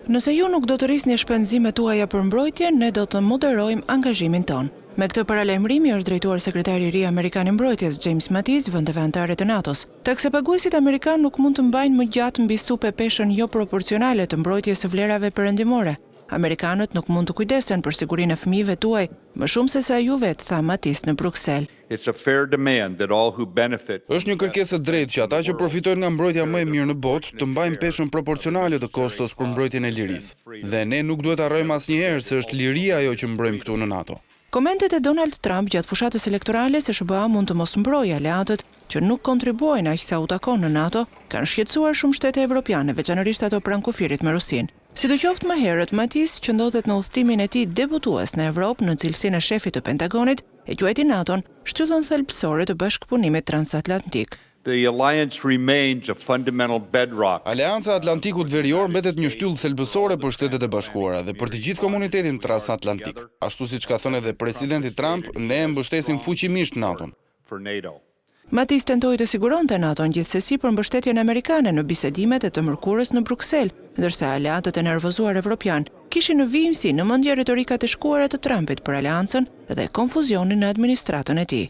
Nëse ju nuk do të rrisni shpenzimet tuaja për mbrojtje, ne do të moderojmë angazhimin ton. Me këtë paralajmërimi është drejtuar sekretari i ri amerikan i mbrojtjes James Mattis vendeve anëtare të NATO-s. Taksepaguesit amerikan nuk mund të mbajnë më gjatë mbi supe peshën jo proporcionale të mbrojtjes së vlerave perëndimore. Amerikanët nuk mund të kujdesen për sigurinë e fëmijëve tuaj më shumë se sa ju vetë, tha Mattis në Bruksel. Është një kërkesë e drejtë që ata që përfitojnë nga mbrojtja më e mirë në botë të mbajnë peshën proporcionale të kostos për mbrojtjen e lirisë. Dhe ne nuk duhet të harrojmë asnjëherë se është liria ajo që mbrojmë këtu në NATO. Komentet e Donald Trump gjatë fushatës elektorale se SBA mund të mos mbrojë aleatët që nuk kontribuojnë aq sa u takon në NATO kanë shqetësuar shumë shtete evropiane, veçanërisht ato pranë kufirit me Rusinë. Sidoqoftë më herët, Mattis, që ndodhet në udhëtimin e tij debutues në Evropë në cilësinë e shefit të Pentagonit, e quajti NATO-n shtyllën thelbësore të bashkëpunimit transatlantik. Aleanca Atlantikut Verior mbetet një shtyllë thelbësore për Shtetet e Bashkuara dhe për të gjithë komunitetin transatlantik. Ashtu siç ka thënë edhe presidenti Trump, ne e mbështesim fuqimisht NATO-n. Mattis tentoi të siguronte NATO-n gjithsesi për mbështetjen amerikane në bisedimet e të mërkurës në Bruksel, ndërsa aleatët e nervozuar evropian kishin në vijimsi në mendje retorikat e shkuara të Trumpit për aleancën dhe konfuzionin në administratën e tij.